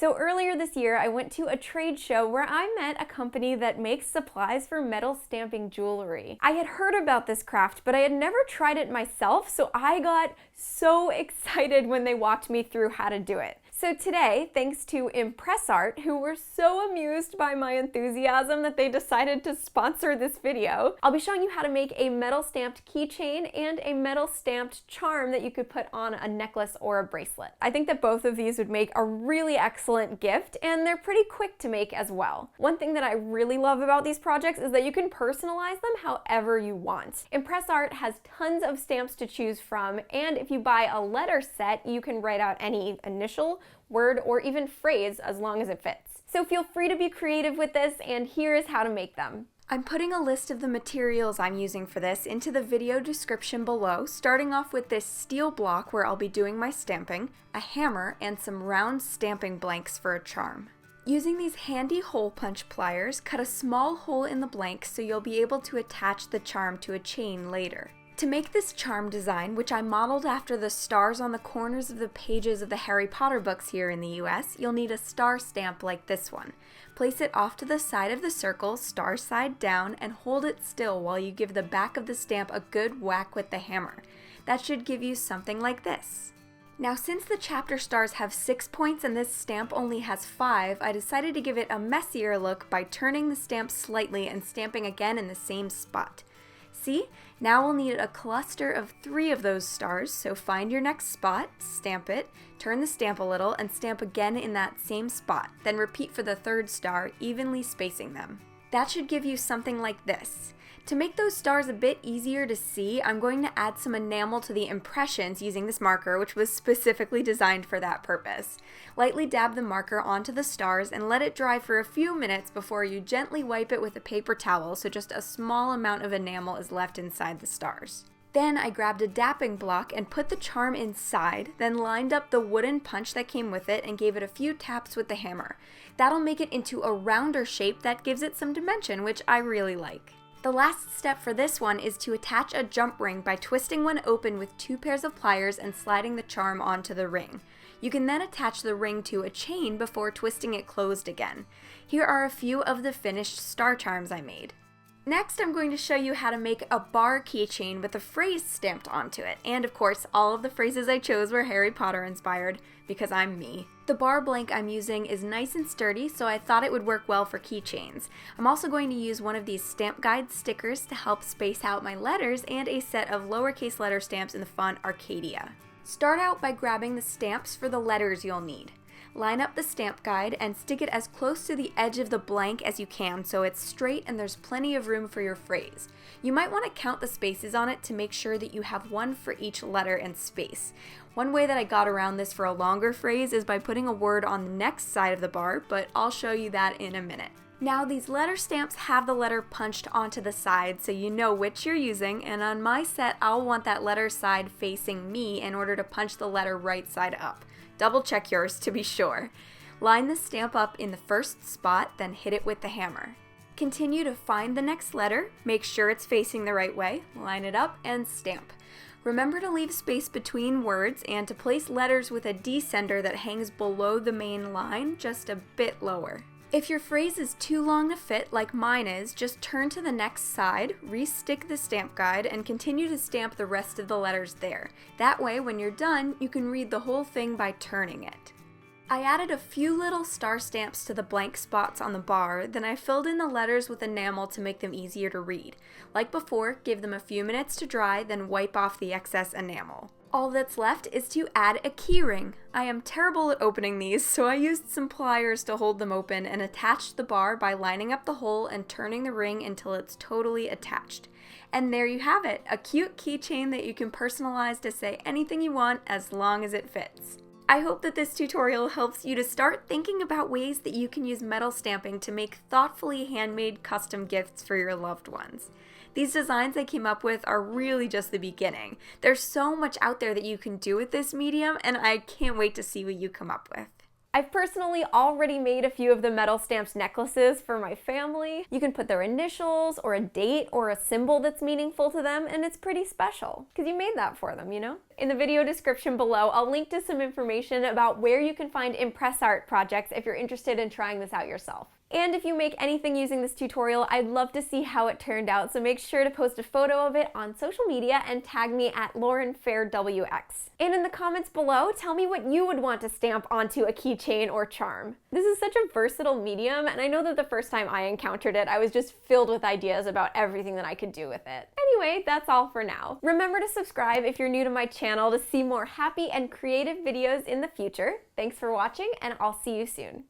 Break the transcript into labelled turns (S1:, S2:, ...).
S1: So earlier this year, I went to a trade show where I met a company that makes supplies for metal stamping jewelry. I had heard about this craft, but I had never tried it myself, so I got so excited when they walked me through how to do it. So today, thanks to ImpressArt, who were so amused by my enthusiasm that they decided to sponsor this video, I'll be showing you how to make a metal stamped keychain and a metal stamped charm that you could put on a necklace or a bracelet. I think that both of these would make a really excellent gift, and they're pretty quick to make as well. One thing that I really love about these projects is that you can personalize them however you want. ImpressArt has tons of stamps to choose from, and if you buy a letter set, you can write out any initial, word, or even phrase as long as it fits. So feel free to be creative with this, and here is how to make them. I'm putting a list of the materials I'm using for this into the video description below, starting off with this steel block where I'll be doing my stamping, a hammer, and some round stamping blanks for a charm. Using these handy hole punch pliers, cut a small hole in the blank so you'll be able to attach the charm to a chain later. To make this charm design, which I modeled after the stars on the corners of the pages of the Harry Potter books here in the US, you'll need a star stamp like this one. Place it off to the side of the circle, star side down, and hold it still while you give the back of the stamp a good whack with the hammer. That should give you something like this. Now, since the chapter stars have 6 points and this stamp only has 5, I decided to give it a messier look by turning the stamp slightly and stamping again in the same spot. See? Now we'll need a cluster of 3 of those stars, so find your next spot, stamp it, turn the stamp a little, and stamp again in that same spot. Then repeat for the 3rd star, evenly spacing them. That should give you something like this. To make those stars a bit easier to see, I'm going to add some enamel to the impressions using this marker, which was specifically designed for that purpose. Lightly dab the marker onto the stars and let it dry for a few minutes before you gently wipe it with a paper towel so just a small amount of enamel is left inside the stars. Then I grabbed a dapping block and put the charm inside, then lined up the wooden punch that came with it and gave it a few taps with the hammer. That'll make it into a rounder shape that gives it some dimension, which I really like. The last step for this one is to attach a jump ring by twisting one open with 2 pairs of pliers and sliding the charm onto the ring. You can then attach the ring to a chain before twisting it closed again. Here are a few of the finished star charms I made. Next, I'm going to show you how to make a bar keychain with a phrase stamped onto it. And of course, all of the phrases I chose were Harry Potter inspired, because I'm me. The bar blank I'm using is nice and sturdy, so I thought it would work well for keychains. I'm also going to use one of these stamp guide stickers to help space out my letters and a set of lowercase letter stamps in the font Arcadia. Start out by grabbing the stamps for the letters you'll need. Line up the stamp guide and stick it as close to the edge of the blank as you can so it's straight and there's plenty of room for your phrase. You might want to count the spaces on it to make sure that you have one for each letter and space. One way that I got around this for a longer phrase is by putting a word on the next side of the bar, but I'll show you that in a minute. Now these letter stamps have the letter punched onto the side so you know which you're using, and on my set I'll want that letter side facing me in order to punch the letter right side up. Double check yours to be sure. Line the stamp up in the first spot, then hit it with the hammer. Continue to find the next letter, make sure it's facing the right way, line it up, and stamp. Remember to leave space between words and to place letters with a descender that hangs below the main line, just a bit lower. If your phrase is too long to fit, like mine is, just turn to the next side, re-stick the stamp guide, and continue to stamp the rest of the letters there. That way, when you're done, you can read the whole thing by turning it. I added a few little star stamps to the blank spots on the bar, then I filled in the letters with enamel to make them easier to read. Like before, give them a few minutes to dry, then wipe off the excess enamel. All that's left is to add a key ring. I am terrible at opening these, so I used some pliers to hold them open and attached the bar by lining up the hole and turning the ring until it's totally attached. And there you have it, a cute keychain that you can personalize to say anything you want as long as it fits. I hope that this tutorial helps you to start thinking about ways that you can use metal stamping to make thoughtfully handmade custom gifts for your loved ones. These designs I came up with are really just the beginning. There's so much out there that you can do with this medium, and I can't wait to see what you come up with. I've personally already made a few of the metal stamped necklaces for my family. You can put their initials or a date or a symbol that's meaningful to them, and it's pretty special because you made that for them, you know? In the video description below, I'll link to some information about where you can find impress art projects if you're interested in trying this out yourself. And if you make anything using this tutorial, I'd love to see how it turned out, so make sure to post a photo of it on social media and tag me at LaurenFairWX. And in the comments below, tell me what you would want to stamp onto a keychain or charm. This is such a versatile medium, and I know that the first time I encountered it, I was just filled with ideas about everything that I could do with it. Anyway, that's all for now. Remember to subscribe if you're new to my channel to see more happy and creative videos in the future. Thanks for watching, and I'll see you soon.